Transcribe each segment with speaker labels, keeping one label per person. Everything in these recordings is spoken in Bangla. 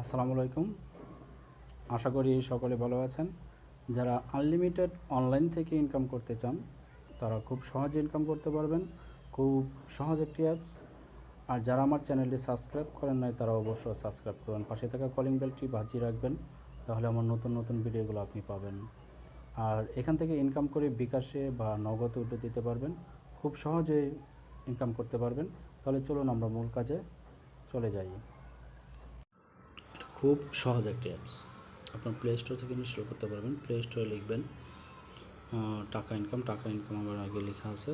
Speaker 1: আসসালামু আলাইকুম। আশা করি সকলে ভালো আছেন। যারা আনলিমিটেড অনলাইন থেকে ইনকাম করতে চান তারা খুব সহজে ইনকাম করতে পারবেন। খুব সহজ একটি অ্যাপস। আর যারা আমার চ্যানেলটি সাবস্ক্রাইব করেন নাই তারা অবশ্যই সাবস্ক্রাইব করবেন, পাশে থাকা কলিং বেলটি বাজিয়ে রাখবেন, তাহলে আমার নতুন নতুন ভিডিওগুলো আপনি পাবেন। আর এখান থেকে ইনকাম করে বিকাশে বা নগদে উঠে দিতে পারবেন, খুব সহজে ইনকাম করতে পারবেন। তাহলে চলুন আমরা মূল কাজে চলে যাই। খুব সহজ একটি অ্যাপস, আপনার প্লে স্টোর থেকে ইনস্টল করতে পারবেন। প্লে স্টোরে লিখবেন টাকা ইনকাম আমার আগে লেখা আছে।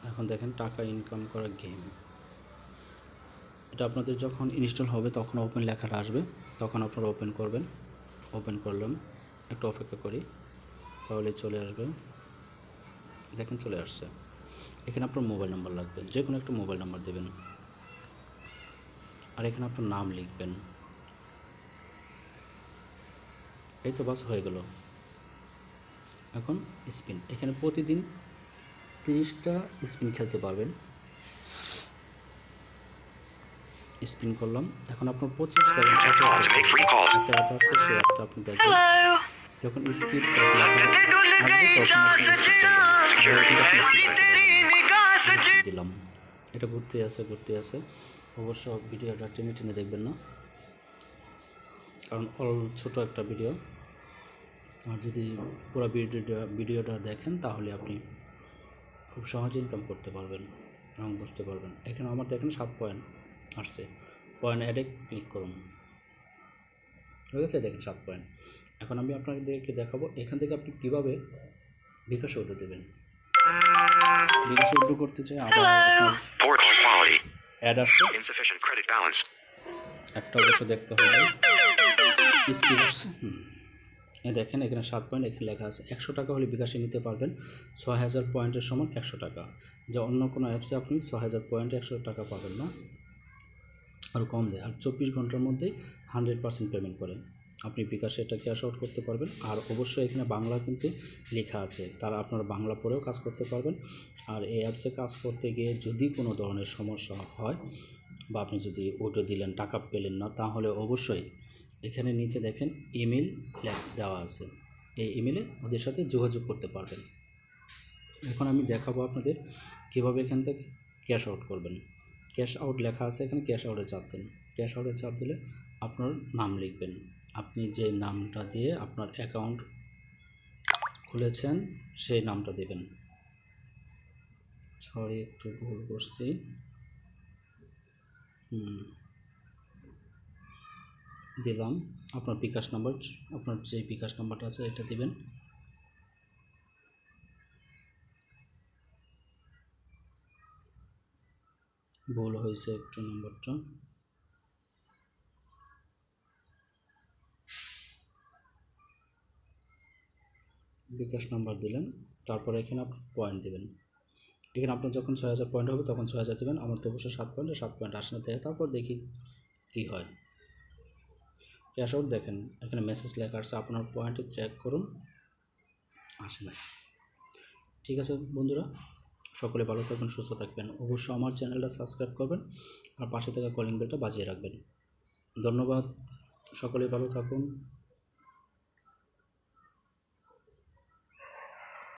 Speaker 1: এখন দেখেন টাকা ইনকাম করা গেম, এটা আপনাদের যখন ইনস্টল হবে তখন ওপেন লেখাটা আসবে, তখন আপনারা ওপেন করবেন। ওপেন করলাম, একটু অপেক্ষা করি, তাহলে চলে আসবে। দেখেন চলে আসছে। এখানে আপনার মোবাইল নাম্বার লাগবে, যে কোনো একটা মোবাইল নাম্বার দেবেন। আর এখানে আপনার নাম লিখবেন। এই তো বাস হয়ে গেল। এখন স্পিন, এখানে প্রতিদিন 30টা স্পিন খেলতে পারবেন। স্পিন করলাম, এখন আপনার 25 সেকেন্ড একটা অ্যাড আসছে, সেই অ্যাডটা আপনি দেখবেন। যখন স্কিপ দিলাম, এটা ঘুরতে আছে। অবশ্য ভিডিওটা টেনে দেখবেন না, কারণ ছোট একটা ভিডিও। আর যদি পুরো ভিডিওটা দেখেন তাহলে আপনি খুব সহজে ইনকাম করতে পারবেন এবং বুঝতে পারবেন। এখানে আমার দেখেন 7 পয়েন্ট আসছে। পয়েন্ট অ্যাডে ক্লিক করুন, হয়ে গেছে। দেখেন 7 পয়েন্ট। এখন আমি আপনাদেরকে দেখাবো এখান থেকে আপনি কীভাবে বিকাশে উঠে দেবেন। বিকাশে উঠে করতে চাই, আবার অ্যাড আসছে, একটা অবশ্য দেখতে হবে। দেখেন এখানে 7 পয়েন্ট, এখানে লেখা আছে 100 টাকা হলে বিকাশে নিতে পারবেন 6000 পয়েন্টের সমান 100 টাকা। যা অন্য কোনো অ্যাপসে আপনি 6000 পয়েন্টে 100 টাকা পাবেন না, আরও কম দেয়। আর 24 ঘন্টার মধ্যেই 100% পেমেন্ট করেন আপনি বিকাশে এটা ক্যাশ আউট করতে পারবেন। আর অবশ্যই এখানে বাংলা কিন্তু লেখা আছে, তারা আপনারা বাংলা পড়েও কাজ করতে পারবেন। আর এই অ্যাপসে কাজ করতে গিয়ে যদি কোনো ধরনের সমস্যা হয় বা আপনি যদি ওটা দিলেন টাকা পেলেন না, তাহলে অবশ্যই এখানে নিচে দেখেন ইমেল দেওয়া আছে, এই ইমেলে ওদের সাথে যোগাযোগ করতে পারবেন। এখন আমি দেখাবো আপনাদের কীভাবে এখান থেকে ক্যাশ আউট করবেন। ক্যাশ আউট লেখা আছে এখানে, ক্যাশ আউটে চাপ দেন। ক্যাশ আউটে চাপ দিলে আপনার নাম লিখবেন, আপনি যে নামটা দিয়ে আপনার অ্যাকাউন্ট খুলেছেন সেই নামটা দেবেন। সরি একটু ভুল করছি। দিলাম আপনার বিকাশ নাম্বার, আপনার যে বিকাশ নাম্বারটা আছে এটা দিবেন। ভুল হয়েছে একটু, নাম্বারটা বিকাশ নাম্বার দিলেন। তারপরে এখানে আপনি পয়েন্ট দেবেন। এখানে আপনার যখন 6000 পয়েন্ট হবে তখন 6000 দেবেন। আমার তো অবশ্যই 7 পয়েন্ট আসে না, তারপর দেখি কী হয়। ক্যাশ আউট দেখেন এখানে মেসেজ লেখা আসছে, আপনার পয়েন্টে চেক করুন, আসে না। ঠিক আছে বন্ধুরা, সকলে ভালো থাকবেন, সুস্থ থাকবেন। অবশ্যই আমার চ্যানেলটা সাবস্ক্রাইব করবেন আর পাশে থাকা কলিং বেলটা বাজিয়ে রাখবেন। ধন্যবাদ, সকলে ভালো থাকুন।